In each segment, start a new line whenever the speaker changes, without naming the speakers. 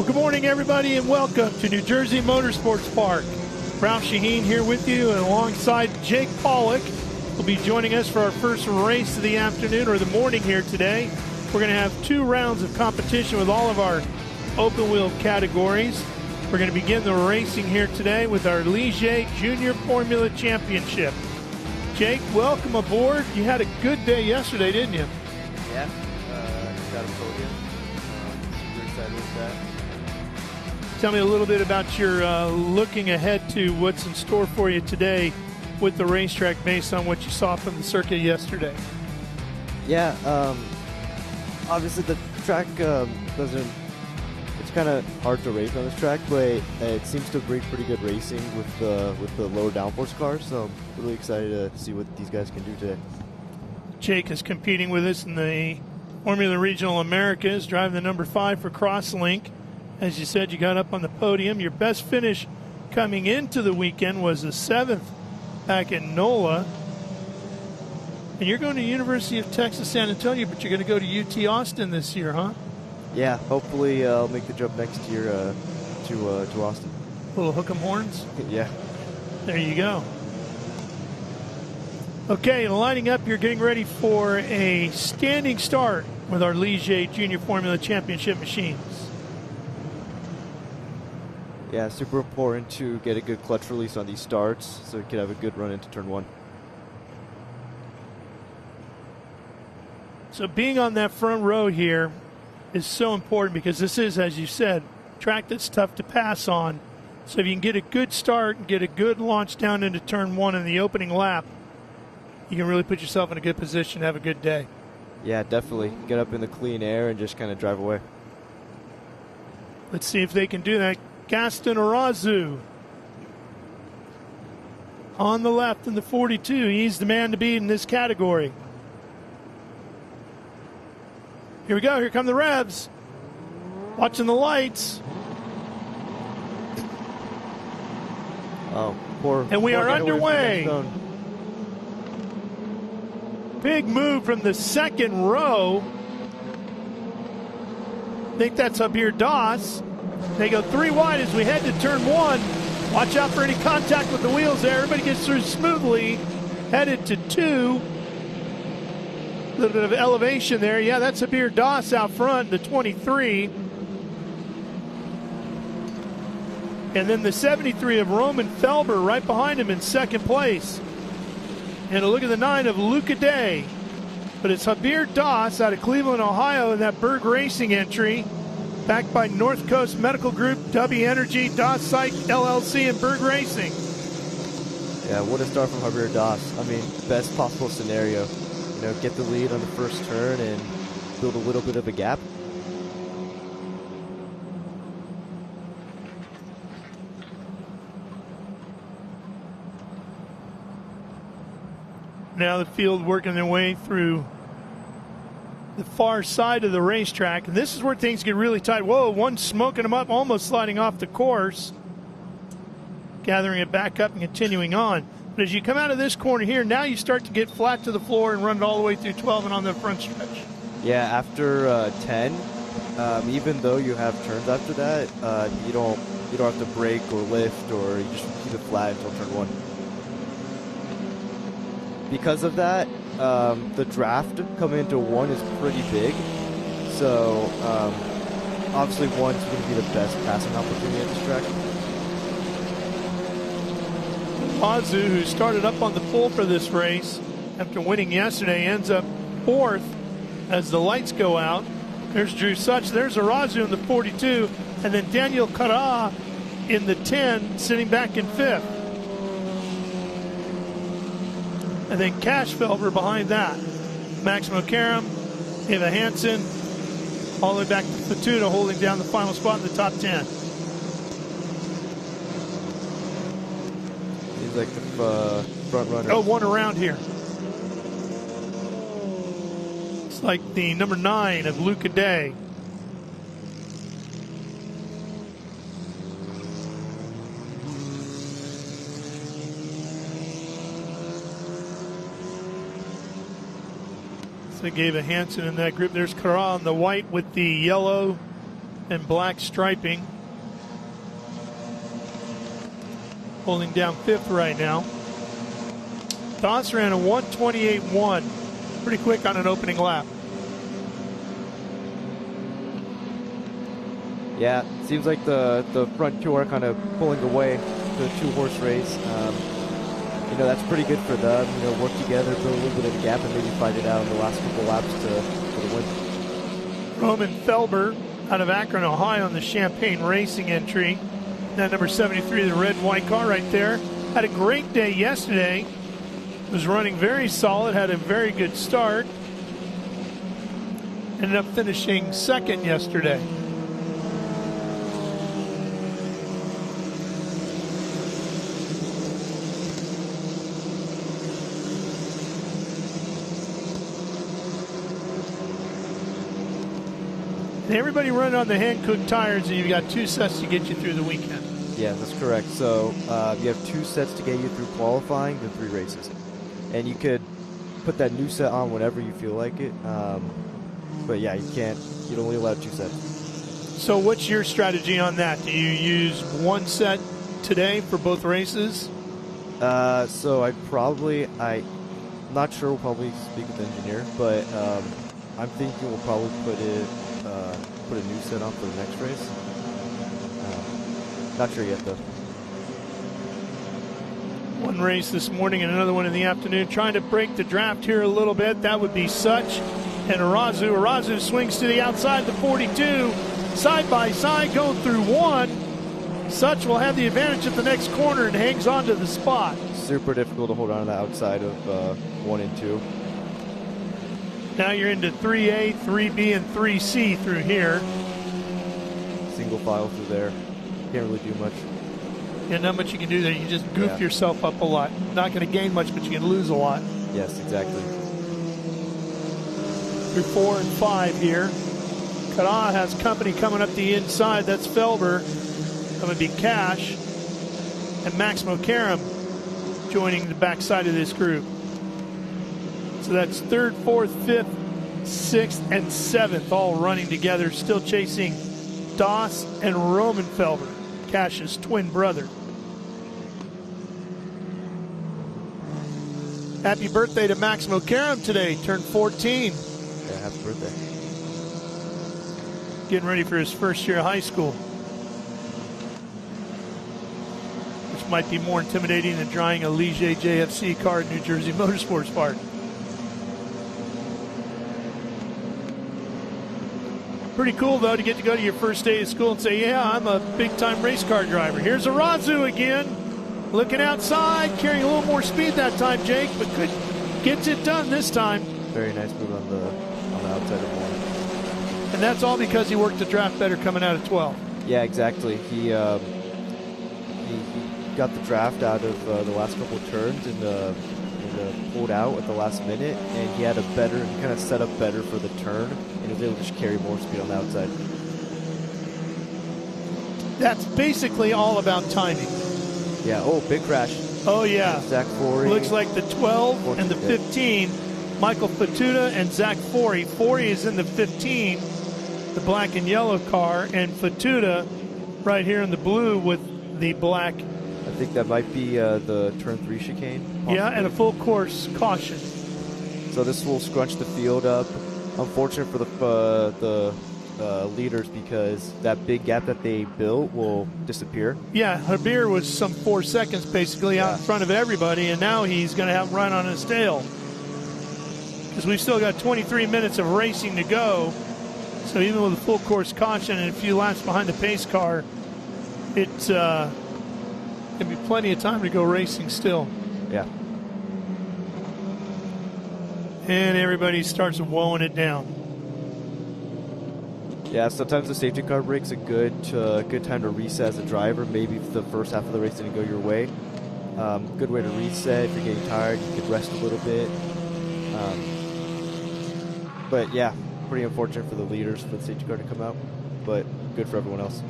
Well, good morning, everybody, and welcome to New Jersey Motorsports Park. Ralph Shaheen here with you, and alongside Jake Pollock will be joining us for our first race of the afternoon or the morning here today. We're going to have 2 rounds of competition with all of our open wheel categories. We're going to begin the racing here today with our Ligier Junior Formula Championship. Jake, welcome aboard. You had a good day yesterday, didn't you?
Yeah, got a podium. Super excited with that.
Tell me a little bit about your looking ahead to what's in store for you today with the racetrack based on what you saw from the circuit yesterday.
Yeah, obviously the track doesn't, it's kind of hard to race on this track, but it seems to bring pretty good racing with the lower downforce cars, so I'm really excited to see what these guys can do today.
Jake is competing with us in the Formula Regional Americas, driving the number 5 for Crosslink. As you said, you got up on the podium. Your best finish coming into the weekend was the 7th back at NOLA. And you're going to University of Texas San Antonio, but you're going to go to UT Austin this year, huh?
Yeah, hopefully I'll make the jump next year to Austin.
Little hook 'em horns?
Yeah.
There you go. Okay, and lining up, you're getting ready for a standing start with our Ligier Junior Formula Championship machines.
Yeah, super important to get a good clutch release on these starts so you can have a good run into turn 1.
So being on that front row here is so important because this is, as you said, track that's tough to pass on. So if you can get a good start and get a good launch down into turn 1 in the opening lap, you can really put yourself in a good position to have a good day.
Yeah, definitely. Get up in the clean air and just kind of drive away.
Let's see if they can do that. Gaston Arazu on the left in the 42. He's the man to beat in this category. Here we go. Here come the revs. Watching the lights.
Oh, poor.
And we are underway.
From
Big move from the second row. I think that's Habir Das. They go 3 wide as we head to turn 1. Watch out for any contact with the wheels there. Everybody gets through smoothly. Headed to 2. A little bit of elevation there. Yeah, that's Habir Das out front, the 23. And then the 73 of Roman Felber right behind him in second place. And a look at the 9 of Luca Day. But it's Habir Das out of Cleveland, Ohio in that Berg Racing entry. Backed by North Coast Medical Group, W Energy, Das Psych LLC, and Berg Racing.
Yeah, what a start from Habir Das. I mean, best possible scenario. You know, get the lead on the first turn and build a little bit of a gap.
Now the field working their way through the far side of the racetrack. And this is where things get really tight. Whoa, one smoking them up, almost sliding off the course. Gathering it back up and continuing on. But as you come out of this corner here, now you start to get flat to the floor and run it all the way through 12 and on the front stretch.
Yeah, after 10, even though you have turns after that, you don't have to brake or lift, or you just keep it flat until turn 1. Because of that, the draft coming into 1 is pretty big. So obviously 1's going to be the best passing opportunity at this track.
Pazu, who started up on the pole for this race after winning yesterday, ends up 4th as the lights go out. There's Drew Such, there's Arazu in the 42, and then Daniel Cará in the 10, sitting back in 5th. And then Cash Felber behind that. Maximo Karam, Eva Hansen, all the way back to Fatutta, holding down the final spot in the top 10.
He's like the front runner.
Oh, one around here. It's like the number 9 of Luca Day. So they gave a Hansen in that group. There's Cará on the white with the yellow and black striping. Holding down 5th right now. Doss ran a 1:28.1. Pretty quick on an opening lap.
Yeah, seems like the front two are kind of pulling away the 2-horse race. You know, that's pretty good for them. You know, work together, build a little bit of a gap, and maybe fight it out in the last couple laps for the win.
Roman Felber out of Akron, Ohio, on the Champagne Racing entry. That number 73, the red and white car right there. Had a great day yesterday. Was running very solid, had a very good start. Ended up finishing 2nd yesterday. Everybody running on the hand-cooked tires, and you've got 2 sets to get you through the weekend.
Yeah, that's correct. So you have 2 sets to get you through qualifying, then 3 races. And you could put that new set on whenever you feel like it. But yeah, you're only allowed 2 sets.
So what's your strategy on that? Do you use 1 set today for both races?
So I'm not sure, we'll probably speak with the engineer, but I'm thinking we'll probably put a new set on for the next race. Not sure yet, though.
1 race this morning and another one in the afternoon. Trying to break the draft here a little bit. That would be Such and Arazu. Arazu swings to the outside, the 42. Side by side, going through 1. Such will have the advantage at the next corner and hangs on to the spot.
Super difficult to hold on to the outside of 1 and 2.
Now you're into 3A, 3B, and 3C through here.
Single file through there. Can't really do much.
Yeah, not much you can do there. You can just goof yourself up a lot. Not going to gain much, but you can lose a lot.
Yes, exactly.
Through 4 and 5 here. Cará has company coming up the inside. That's Felber. Going to be Cash. And Maximo Karam joining the backside of this group. So that's 3rd, 4th, 5th, 6th, and 7th all running together, still chasing Doss and Roman Felber, Cash's twin brother. Happy birthday to Maximo Karam today, turned 14.
Yeah, happy birthday.
Getting ready for his first year of high school, which might be more intimidating than driving a Ligier JFC car at New Jersey Motorsports Park. Pretty cool, though, to get to go to your first day of school and say, yeah, I'm a big-time race car driver. Here's Arazu again, looking outside, carrying a little more speed that time, Jake, but gets it done this time.
Very nice move on the outside of 1.
And that's all because he worked the draft better coming out of 12.
Yeah, exactly. He got the draft out of the last couple of turns and pulled out at the last minute, and he had he kind of set up better for the turn, and he was able to just carry more speed on the outside.
That's basically all about timing.
Yeah, big crash.
Oh, yeah.
Zach Forey.
Looks like the 12 and the 15, Michael Fatutta and Zach Forey. Forey is in the 15, the black and yellow car, and Fatutta right here in the blue with the black.
I think that might be the turn 3 chicane. Possibly.
Yeah, and a full course caution.
So this will scrunch the field up. Unfortunate for the leaders, because that big gap that they built will disappear.
Yeah, Habir was some 4 seconds basically out in front of everybody, and now he's going to have run on his tail. Because we've still got 23 minutes of racing to go. So even with a full course caution and a few laps behind the pace car, it's going to be plenty of time to go racing still.
Yeah.
And everybody starts woeing it down.
Yeah, sometimes the safety car break's a good time to reset as a driver. Maybe if the first half of the race didn't go your way. Good way to reset. If you're getting tired, you could rest a little bit. But yeah, pretty unfortunate for the leaders for the safety car to come out, but good for everyone else.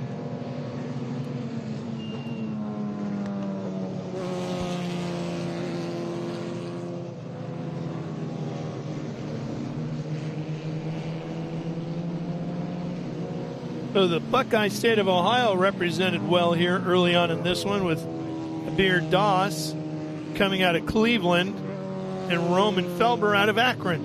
So So the Buckeye State of Ohio represented well here early on in this one with Jacir Doss coming out of Cleveland and Roman Felber out of Akron.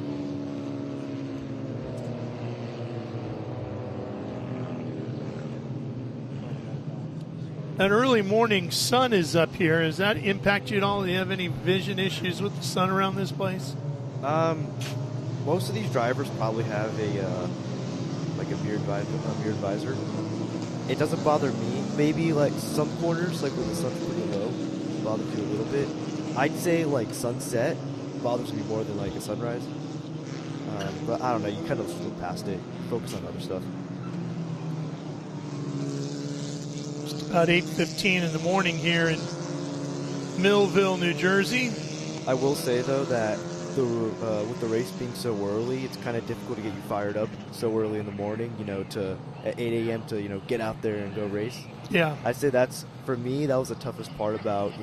That early morning sun is up here. Does that impact you at all? Do you have any vision issues with the sun around this place?
Most of these drivers probably have a mirrored visor. It doesn't bother me. Maybe like some corners, like when the sun's pretty low, it bothers you a little bit. I'd say like sunset bothers me more than like a sunrise. But I don't know. You kind of slip past it, focus on other stuff.
About 8:15 in the morning here in Millville, New Jersey.
I will say though that with the race being so early, it's kind of difficult to get you fired up so early in the morning. At 8 a.m. to get out there and go race.
Yeah,
I'd say that's for me. That was the toughest part about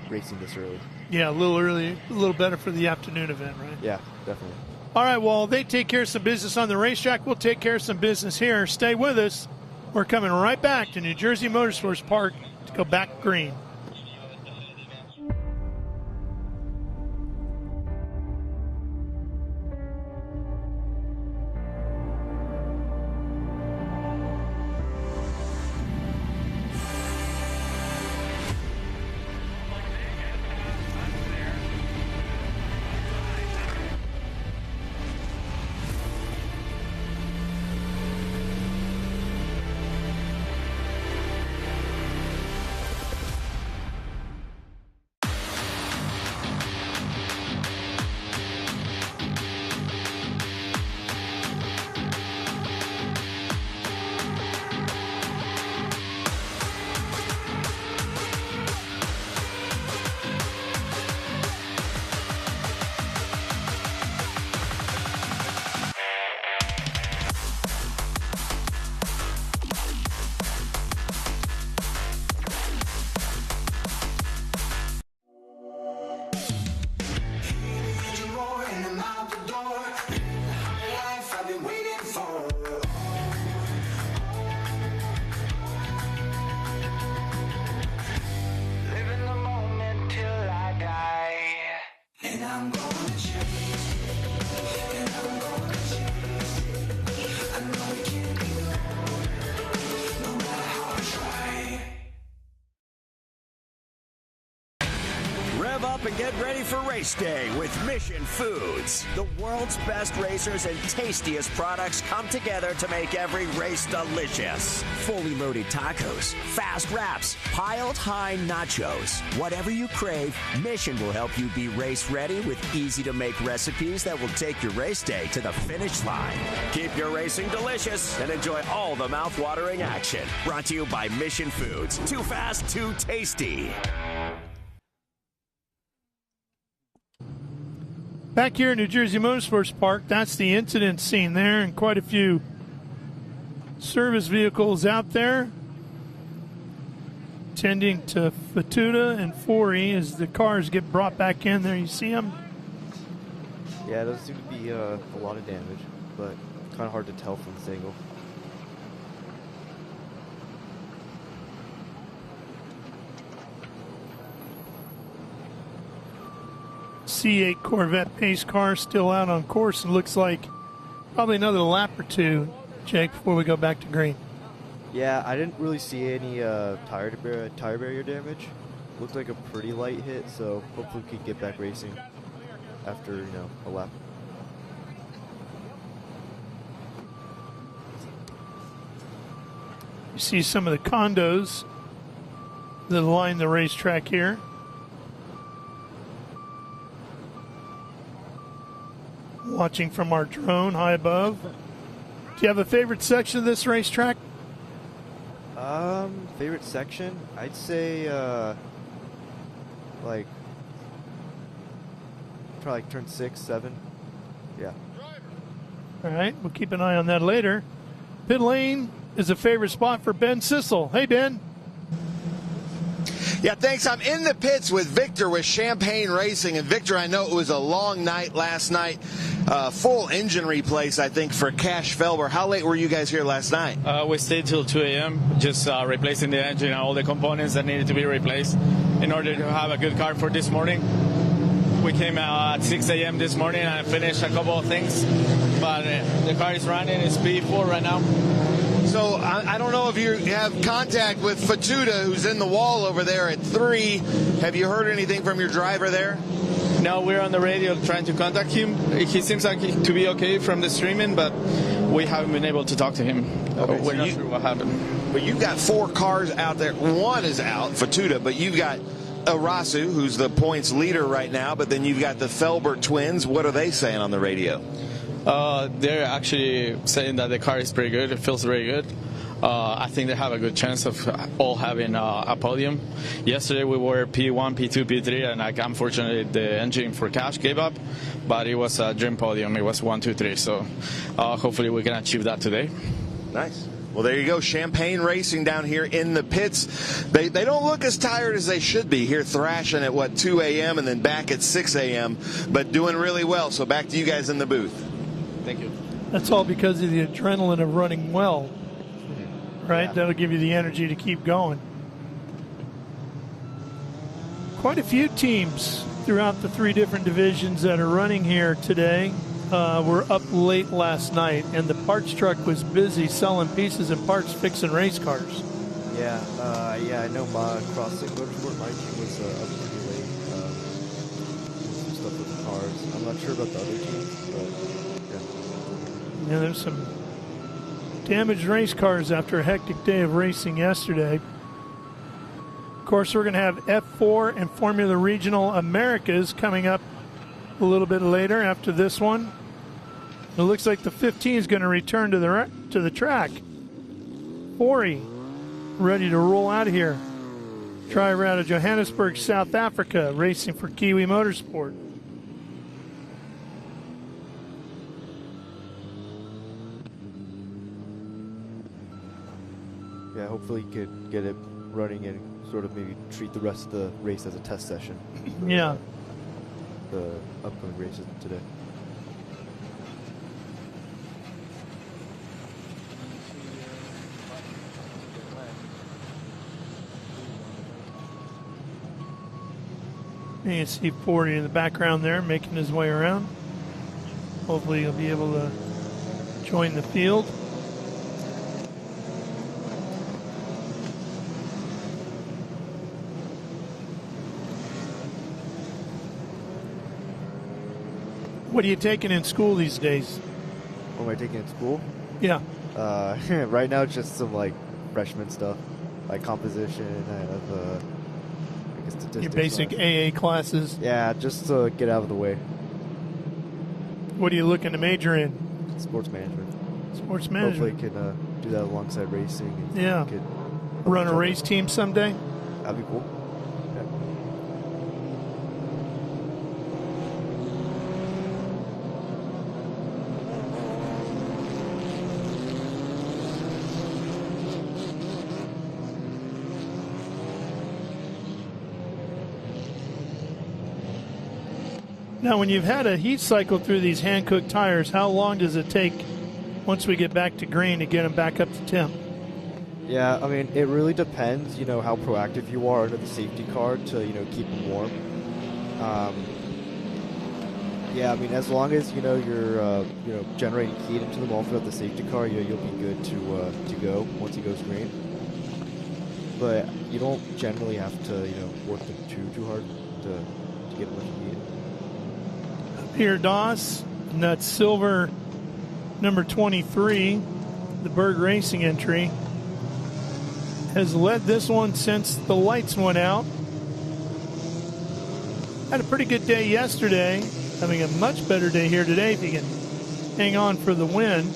racing this early.
Yeah, a little early, a little better for the afternoon event, right?
Yeah, definitely.
All right, well, they take care of some business on the racetrack. We'll take care of some business here. Stay with us. We're coming right back to New Jersey Motorsports Park to go back green.
And get ready for race day with Mission Foods. The world's best racers and tastiest products come together to make every race delicious. Fully loaded tacos, fast wraps, piled high nachos. Whatever you crave, Mission will help you be race ready with easy to make recipes that will take your race day to the finish line. Keep your racing delicious and enjoy all the mouth-watering action. Brought to you by Mission Foods. Too fast, too tasty.
Back here in New Jersey Motorsports Park, that's the incident scene there, and quite a few service vehicles out there tending to Fatutta and F4 U.S as the cars get brought back in there. You see them?
Yeah, it doesn't seem to be a lot of damage, but kind of hard to tell from this angle.
C8 Corvette pace car still out on course, and looks like probably another lap or two, Jake, before we go back to green.
Yeah, I didn't really see any tire barrier damage. Looked like a pretty light hit, so hopefully we can get back racing after a lap.
You see some of the condos that line the racetrack here. Watching from our drone high above. Do you have a favorite section of this racetrack?
Favorite section? I'd say probably turn 6, 7. Yeah.
All right, we'll keep an eye on that later. Pit lane is a favorite spot for Ben Sissel. Hey, Ben.
Yeah, thanks. I'm in the pits with Victor with Champagne Racing. And Victor, I know it was a long night last night. Full engine replace, I think, for Cash Felber. How late were you guys here last night?
We stayed till 2 a.m. just replacing the engine and all the components that needed to be replaced in order to have a good car for this morning. We came out at 6 a.m. this morning and finished a couple of things, but the car is running. It's P4 right now.
So I don't know if you have contact with Fatutta, who's in the wall over there at 3. Have you heard anything from your driver there?
No, we're on the radio trying to contact him. He seems like to be okay from the streaming, but we haven't been able to talk to him.
Okay,
we're not sure what happened.
But you've got 4 cars out there. One is out, Fatutta, but you've got Arasu, who's the points leader right now, but then you've got the Felber twins. What are they saying on the radio?
They're actually saying that the car is pretty good. It feels very good. I think they have a good chance of all having a podium. Yesterday we were P1, P2, P3, and unfortunately the engine for Cash gave up, but it was a dream podium. It was 1, 2, 3, so hopefully we can achieve that today.
Nice. Well, there you go. Champagne Racing down here in the pits. They don't look as tired as they should be here, thrashing at, 2 a.m. and then back at 6 a.m., but doing really well. So back to you guys in the booth.
Thank you.
That's all because of the adrenaline of running well, right?
Yeah.
That'll give you the energy to keep going. Quite a few teams throughout the 3 different divisions that are running here today. Were up late last night, and the parts truck was busy selling pieces and parts, fixing race cars.
Yeah, I know my Crossing Motorsport, my team was up pretty late. Some stuff with the cars. I'm not sure about the other teams, but yeah.
Yeah, there's some damaged race cars after a hectic day of racing yesterday. Of course, we're going to have F4 and Formula Regional Americas coming up a little bit later after this one. It looks like the 15 is going to return to the track. 40 ready to roll out of here. Driver out of Johannesburg, South Africa, racing for Kiwi Motorsport.
Yeah, hopefully you could get it running and sort of maybe treat the rest of the race as a test session.
Yeah.
The upcoming races today.
You can see 40 in the background there making his way around. Hopefully he'll be able to join the field. What are you taking in school these days?
What am I taking in school?
Yeah.
Right now, it's just some like freshman stuff, like composition. I have I guess statistics.
Your basic AA classes.
Yeah, just to get out of the way.
What are you looking to major in?
Sports management.
Sports management.
Hopefully, can do that alongside racing. And
Yeah.
could
Run a race team someday?
That'd be cool. Yeah.
Now, when you've had a heat cycle through these hand-cooked tires, how long does it take once we get back to green to get them back up to temp?
Yeah, I mean, it really depends, how proactive you are under the safety car to, keep them warm. Yeah, I mean, as long as, you're, generating heat into them all throughout the safety car, you'll be good to go once he goes green. But you don't generally have to, work them too hard to get much heat.
Here, Doss, and that's silver number 23, the Berg Racing entry, has led this one since the lights went out. Had a pretty good day yesterday, having a much better day here today if he can hang on for the win.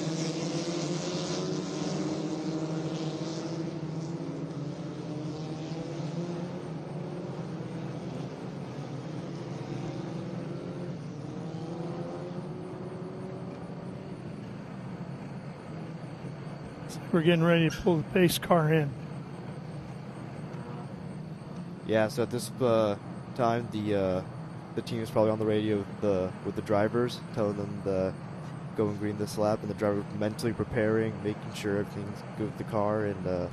We're getting ready to pull the pace car in.
Yeah, so at this time, the team is probably on the radio with the drivers, telling them to go and green this lap, and the driver mentally preparing, making sure everything's good with the car and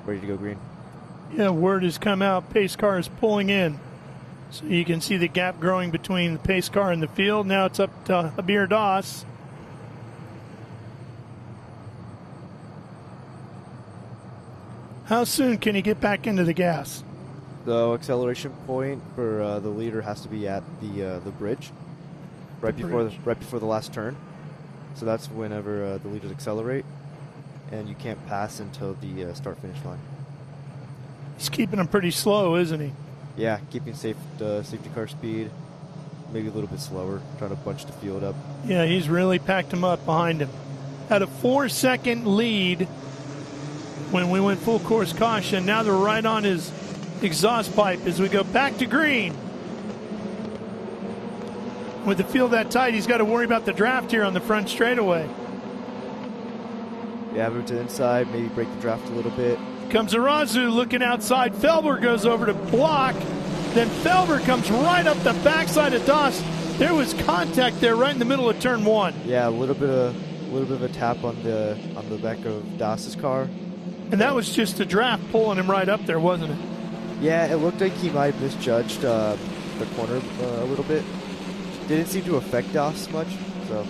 ready to go green.
Yeah, word has come out. Pace car is pulling in. So you can see the gap growing between the pace car and the field. Now it's up to Abir Das. How soon can he get back into the gas?
The acceleration point for the leader has to be at the bridge, right before the last turn. So that's whenever the leaders accelerate, and you can't pass until the start-finish line.
He's keeping them pretty slow, isn't he?
Yeah, keeping safety car speed, maybe a little bit slower, trying to bunch the field up.
Yeah, he's really packed him up behind him. Had a 4-second lead when we went full course caution. Now they're right on his exhaust pipe as we go back to green. With the field that tight, he's got to worry about the draft here on the front straightaway.
Yeah, move to the inside, maybe break the draft a little bit.
Comes Arazu looking outside. Felber goes over to block. Then Felber comes right up the backside of Das. There was contact there right in the middle of turn 1.
Yeah, a little bit of a tap on the back of Das's car.
And that was just a draft pulling him right up there, wasn't it?
Yeah, it looked like he might have misjudged the corner a little bit. Didn't seem to affect Das much. So.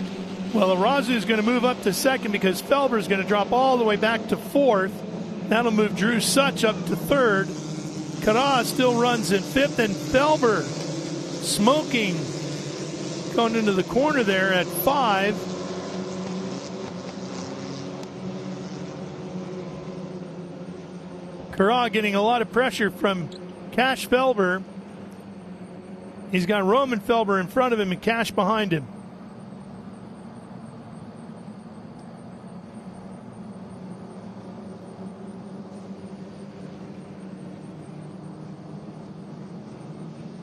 Well, Arazu is going to move up to second because Felber is going to drop all the way back to fourth. That'll move Drew Such up to third. Cará still runs in fifth, and Felber smoking going into the corner there at 5. Cará getting a lot of pressure from Cash Felber. He's got Roman Felber in front of him and Cash behind him.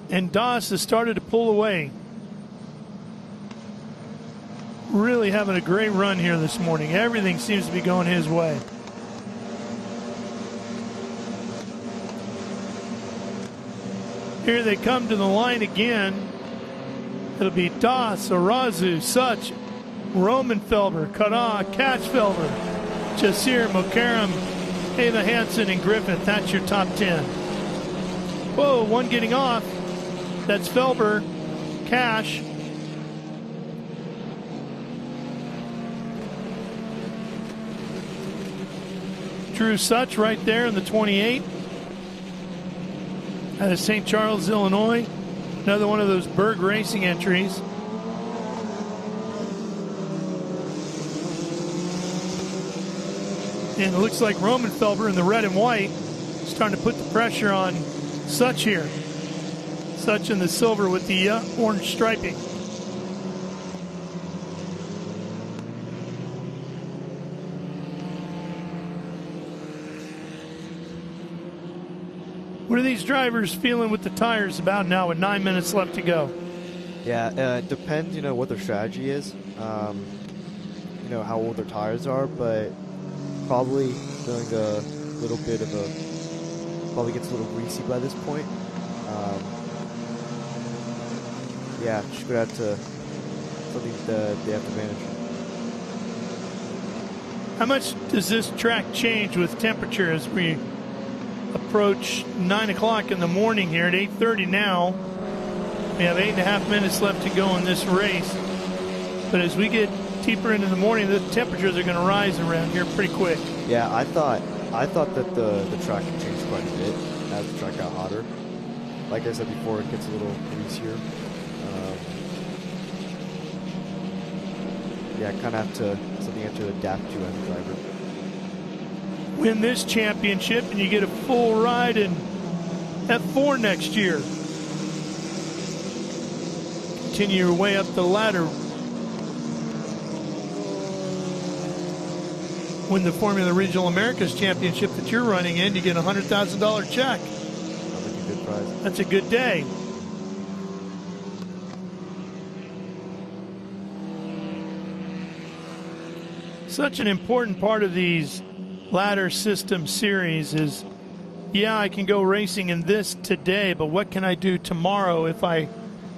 And Das has started to pull away. Really having a great run here this morning. Everything seems to be going his way. Here they come to the line again. It'll be Das, Arazu, Such, Roman Felber, Cará, Cash Felber, Jacir, Mokaram, Ava Hansen, and Griffith. That's your top 10. Whoa, one getting off. That's Felber, Cash. Drew Such right there in the 28. Out of St. Charles, Illinois. Another one of those Berg Racing entries. And it looks like Roman Felber in the red and white starting to put the pressure on Such here. Such in the silver with the orange striping. What are these drivers feeling with the tires about now with 9 minutes left to go?
Yeah, it depends, what their strategy is, how old their tires are, but probably feeling a little bit of probably gets a little greasy by this point. Yeah, just gonna have to something that they have to manage.
How much does this track change with temperature as we approach 9 o'clock in the morning here at 8:30 now? We have 8.5 minutes left to go in this race. But as we get deeper into the morning, the temperatures are going to rise around here pretty quick.
Yeah, I thought that the track changed quite a bit as the track got hotter. Like I said before, it gets a little greasier. Yeah, kind of something you have to adapt to as a driver.
Win this championship and you get a full ride in F4 next year. Continue your way up the ladder. Win the Formula Regional Americas Championship that you're running in, you get a $100,000 check.
Sounds like a good prize.
That's a good day. Such an important part of these ladder system series is yeah, I can go racing in this today, but what can I do tomorrow if I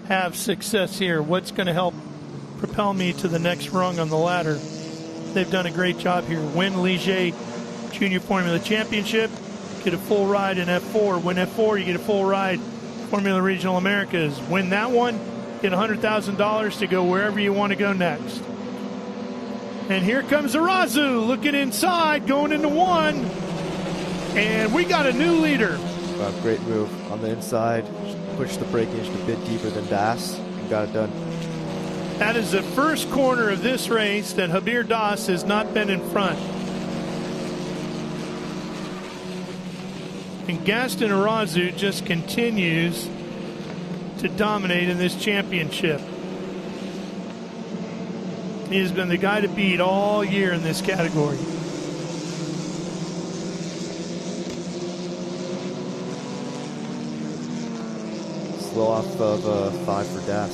have success here? What's going to help propel me to the next rung on the ladder? They've done a great job here. Win Ligier Junior Formula Championship, get a full ride in F4. Win F4, you get a full ride Formula Regional Americas. Win that one, get $100,000 to go wherever you want to go next. And here comes Arazu looking inside, going into one. And we got a new leader.
Great move on the inside. Pushed the brake inch a bit deeper than Das and got it done.
That is the first corner of this race that Javier Das has not been in front. And Gaston Arazu just continues to dominate in this championship. He has been the guy to beat all year in this category.
Slow off of 5 for Das.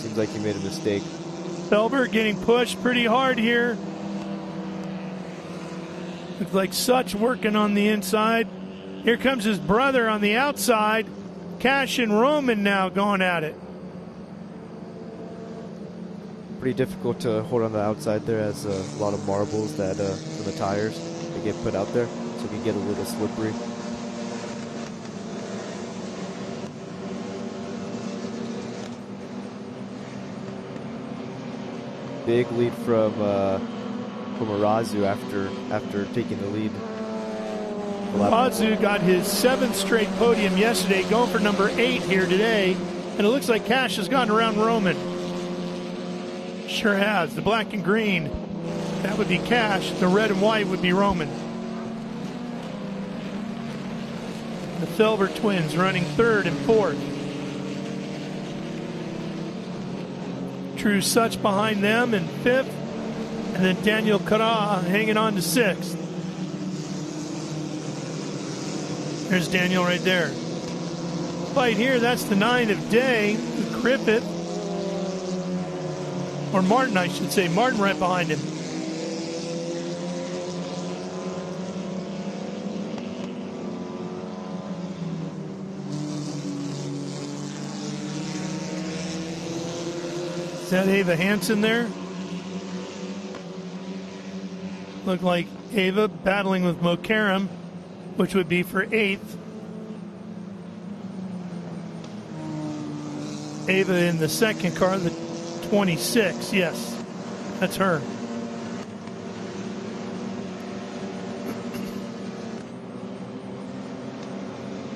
Seems like he made a mistake.
Felber getting pushed pretty hard here. Looks like Such working on the inside. Here comes his brother on the outside. Cash and Roman now going at it.
Pretty difficult to hold on the outside there, as a lot of marbles that from the tires that get put out there, so it can get a little slippery. Big lead from Arazu after taking the lead.
Arazu got his 7th straight podium yesterday, going for number 8 here today, and it looks like Cash has gotten around Roman. Sure has. The black and green, that would be Cash. The red and white would be Roman. The Felber twins running 3rd and 4th. True Such behind them in 5th. And then Daniel Cará hanging on to 6th. There's Daniel right there. Fight here, that's the 9 of Day. Griffith. Or Martin, I should say. Martin right behind him. Is that Ava Hansen there? Looked like Ava battling with Mokaram, which would be for 8th. Ava in the second car, the 26. Yes, that's her.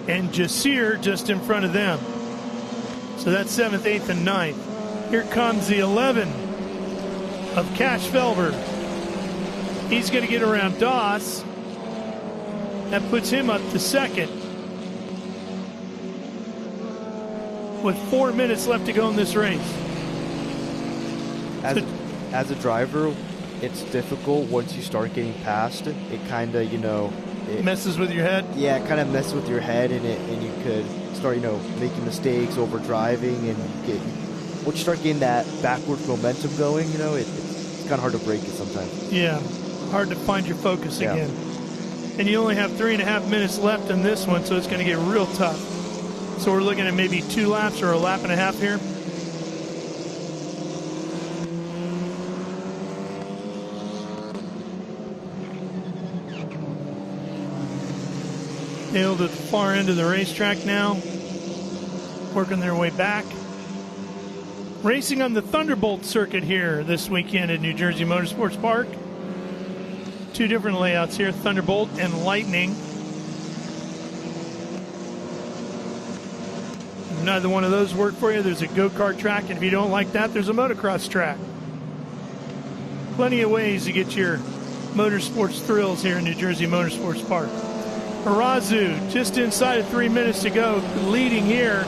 And Jacir just in front of them. So that's 7th, 8th, and 9th. Here comes the 11 of Cash Felber. He's going to get around Doss. That puts him up to 2nd. With 4 minutes left to go in this race.
As a driver, it's difficult once you start getting past. It kind of, it
messes with your head. Yeah,
it kind of messes with your head, and you could start, making mistakes, over driving, and once you start getting that backwards momentum going, it's kind of hard to break it sometimes.
Yeah, hard to find your focus again. And you only have 3.5 minutes left in this one, so it's going to get real tough. So we're looking at maybe 2 laps or a lap and a half here. Nailed at the far end of the racetrack now. Working their way back. Racing on the Thunderbolt circuit here this weekend at New Jersey Motorsports Park. 2 different layouts here, Thunderbolt and Lightning. If neither one of those work for you, there's a go-kart track, and if you don't like that, there's a motocross track. Plenty of ways to get your motorsports thrills here in New Jersey Motorsports Park. Arazu, just inside of 3 minutes to go, leading here.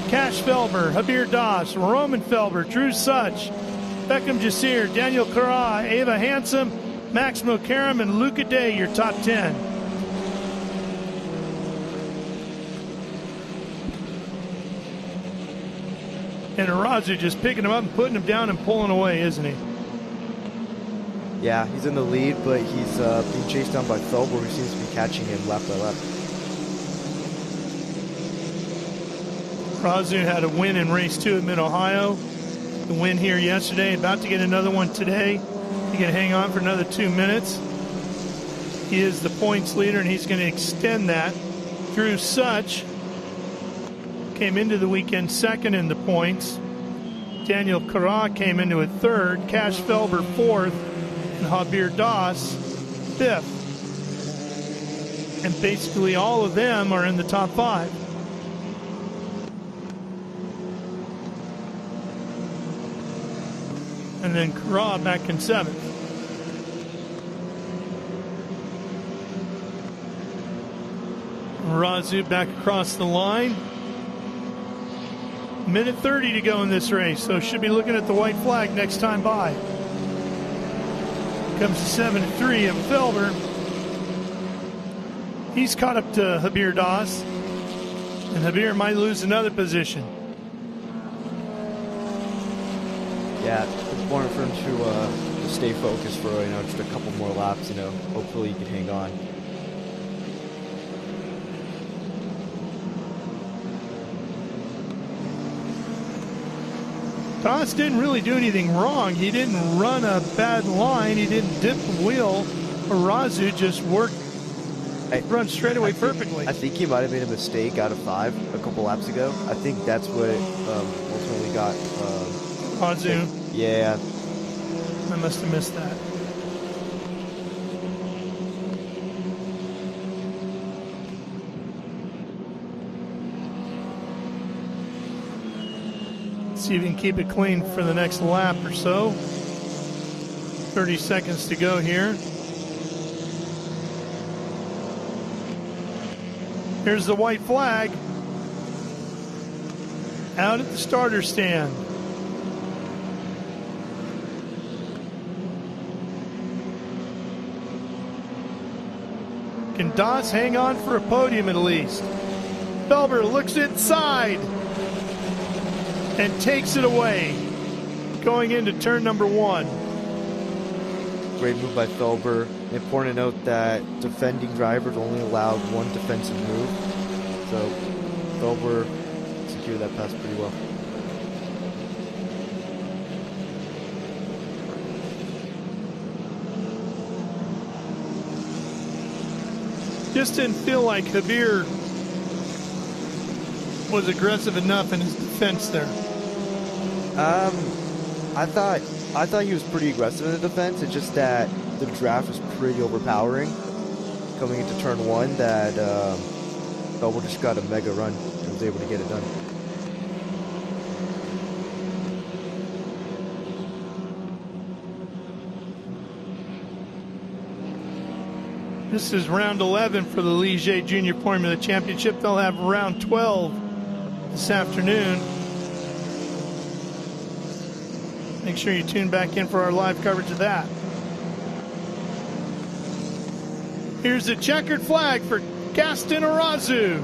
Cash Felber, Javier Das, Roman Felber, Drew Such, Beckham Jacir, Daniel Cará, Ava Hansen, Max Mokaram, and Luca Day, your top 10. And Arazu just picking him up and putting him down and pulling away, isn't he?
Yeah, he's in the lead, but he's being chased down by Felber, who seems to be catching him lap by lap.
Arazu had a win in race 2 at Mid-Ohio. The win here yesterday, about to get another one today. He can hang on for another 2 minutes. He is the points leader, and he's going to extend that. Drew Such came into the weekend second in the points. Daniel Cará came into it third. Cash Felber fourth. And Javier Das fifth. And basically all of them are in the top 5. And then Cará back in 7th. Arazu back across the line. Minute 30 to go in this race, so should be looking at the white flag next time by. Comes to 7-3 of Felber. He's caught up to Javier Das, and Javier might lose another position.
Yeah, it's important for him to stay focused for just a couple more laps. Hopefully he can hang on.
Das didn't really do anything wrong. He didn't run a bad line. He didn't dip the wheel. Arazu just run straight away perfectly.
I think he might have made a mistake out of 5 a couple laps ago. I think that's what ultimately got
Arazu.
Yeah.
I must have missed that. See if you can keep it clean for the next lap or so. 30 seconds to go here. Here's the white flag. Out at the starter stand. Can Das hang on for a podium at least? Felber looks inside and takes it away, going into turn number 1.
Great move by Felber. Important to note that defending drivers only allowed 1 defensive move. So Felber secured that pass pretty well.
Just didn't feel like Javier was aggressive enough in his defense there.
I thought he was pretty aggressive in the defense. It's just that the draft was pretty overpowering coming into turn 1. That Felber just got a mega run and was able to get it done.
This is round 11 for the Ligier Junior Formula Championship. They'll have round 12 this afternoon. Make sure you tune back in for our live coverage of that. Here's the checkered flag for Gaston Arazu,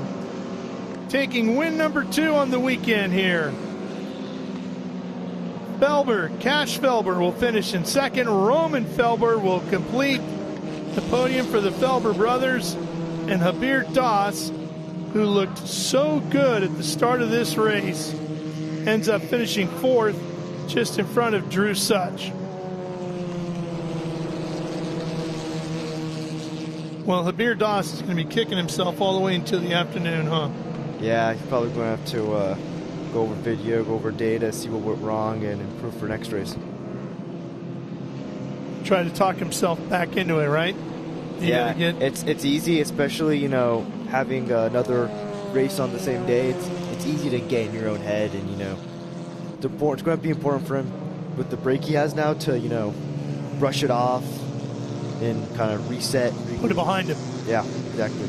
taking win number 2 on the weekend here. Felber, Cash Felber will finish in 2nd. Roman Felber will complete the podium for the Felber brothers, and Javier Das, who looked so good at the start of this race, ends up finishing 4th, just in front of Drew Such. Well, Javier Das is going to be kicking himself all the way until the afternoon, huh?
Yeah, he's probably going to have to go over video, go over data, see what went wrong, and improve for next race.
Try to talk himself back into it, right?
It's easy, especially having another race on the same day. It's easy to get in your own head, and it's going to be important for him with the break he has now to brush it off and kind of reset.
Put it behind him.
Yeah, exactly.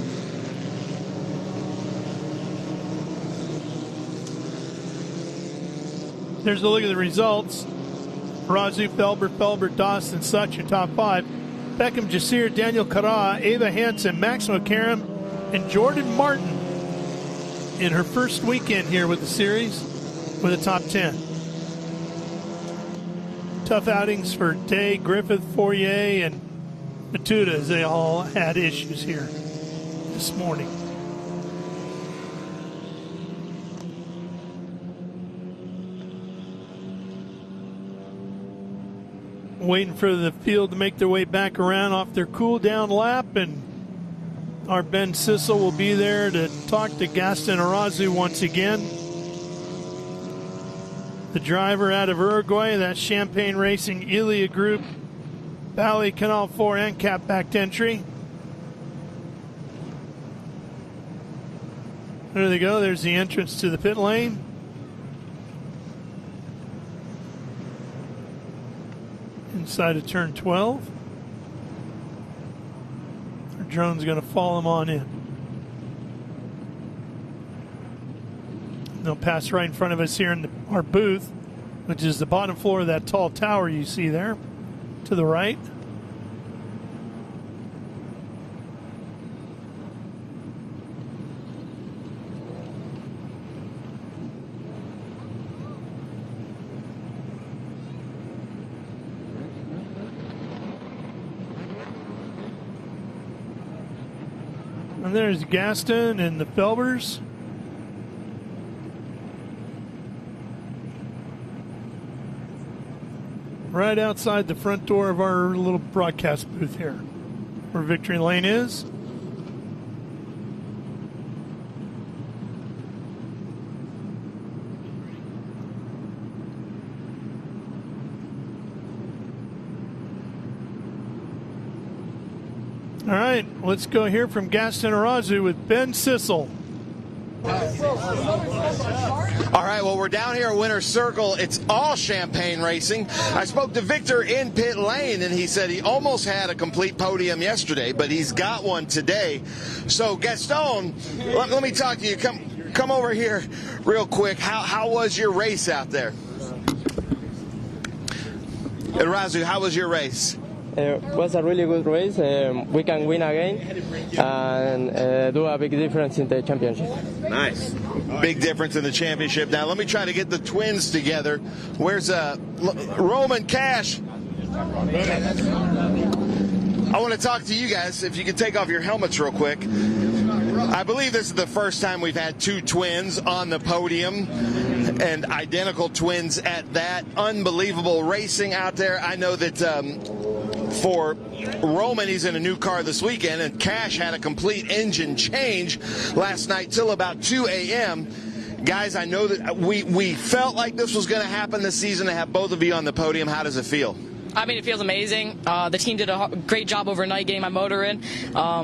There's a look at the results. Arazu, Felber, Das, and Such, your top 5. Beckham, Jacir, Daniel Cará, Ava Hansen, Max McCarron, and Jordan Martin in her first weekend here with the series. with a top 10. Tough outings for Day, Griffith, Fourier, and Fatutta as they all had issues here this morning. Waiting for the field to make their way back around off their cool down lap, and our Ben Sissel will be there to talk to Gaston Arazu once again. The driver out of Uruguay, that Champagne Racing Ilia Group, Valley Canal 4 and Cap backed entry. There they go. There's the entrance to the pit lane. Inside of turn 12. Our drone's going to follow them on in. They'll pass right in front of us here in our booth, which is the bottom floor of that tall tower you see there to the right. And there's Gaston and the Felbers. Right outside the front door of our little broadcast booth here, where Victory Lane is. All right, let's go hear from Gaston Arazu with Ben Sissel.
All right, well, we're down here at Winner's Circle. It's all Champagne racing. I spoke to Victor in pit lane, and he said he almost had a complete podium yesterday, but he's got one today. So, Gaston, let me talk to you. Come over here real quick. How was your race out there? Arazu, how was your race?
It was a really good race. We can win again and do a big difference in the championship.
Nice. Big difference in the championship. Now, let me try to get the twins together. Where's Roman Cash? I want to talk to you guys. If you could take off your helmets real quick. I believe this is the first time we've had two twins on the podium, and identical twins at that. Unbelievable racing out there. I know that for Roman, he's in a new car this weekend, and Cash had a complete engine change last night till about 2 a.m. Guys, I know that we felt like this was going to happen this season to have both of you on the podium. How does it feel?
I mean, it feels amazing. The team did a great job overnight getting my motor in.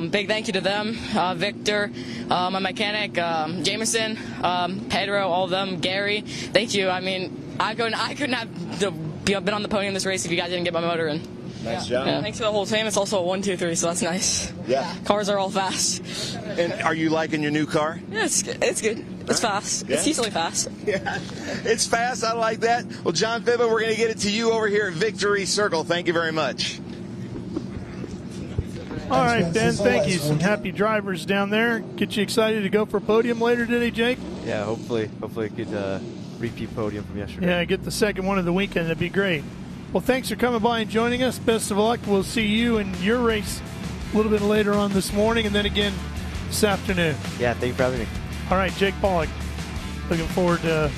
Big thank you to them, Victor, my mechanic, Jameson, Pedro, all of them, Gary. Thank you. I mean, I couldn't have been on the podium in this race if you guys didn't get my motor in.
Nice job.
Yeah, thanks to the whole team. It's also a 1, 2, 3, so that's nice.
Yeah.
Cars are all fast.
And are you liking your new car?
Yeah, it's good. It's fast. Yeah. It's easily fast.
Yeah, it's fast. I like that. Well, John Fibba, we're going to get it to you over here at Victory Circle. Thank you very much.
All right, Ben, thank you. Some happy drivers down there. Get you excited to go for a podium later today, Jake?
Yeah, hopefully I could repeat podium from yesterday.
Yeah, get the second one of the weekend. That'd be great. Well, thanks for coming by and joining us. Best of luck. We'll see you in your race a little bit later on this morning and then again this afternoon.
Yeah, thank you for having me.
All right, Jake Pollock. Looking forward to a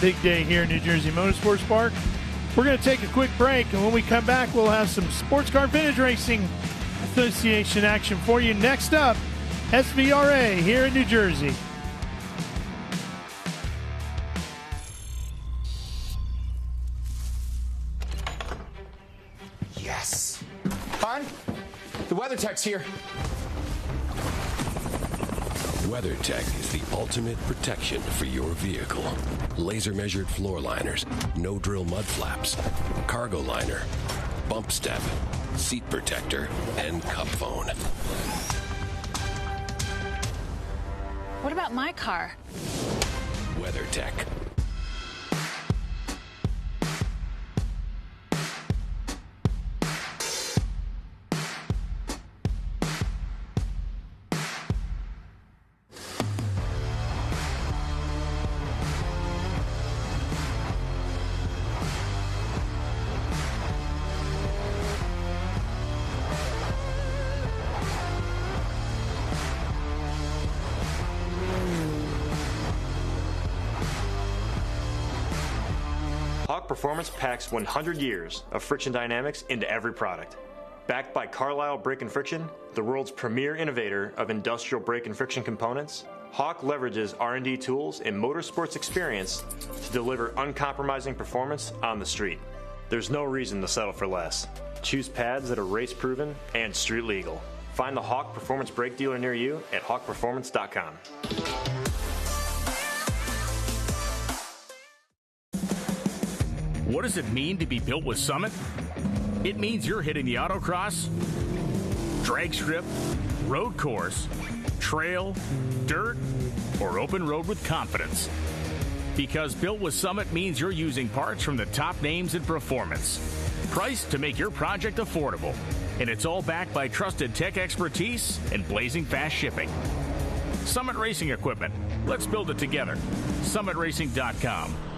big day here in New Jersey Motorsports Park. We're going to take a quick break, and when we come back, we'll have some Sports Car Vintage Racing Association action for you. Next up, SVRA here in New Jersey.
Yes. Hon, the WeatherTech's here.
WeatherTech is the ultimate protection for your vehicle. Laser measured floor liners, no drill mud flaps, cargo liner, bump step, seat protector, and cup phone.
What about my car?
WeatherTech.
Performance packs 100 years of friction dynamics into every product. Backed by Carlisle Brake and Friction, the world's premier innovator of industrial brake and friction components, Hawk leverages R&D tools and motorsports experience to deliver uncompromising performance on the street. There's no reason to settle for less. Choose pads that are race-proven and street-legal. Find the Hawk Performance Brake dealer near you at hawkperformance.com.
What does it mean to be built with Summit? It means you're hitting the autocross, drag strip, road course, trail, dirt, or open road with confidence. Because built with Summit means you're using parts from the top names in performance. Priced to make your project affordable. And it's all backed by trusted tech expertise and blazing fast shipping. Summit Racing Equipment. Let's build it together. SummitRacing.com.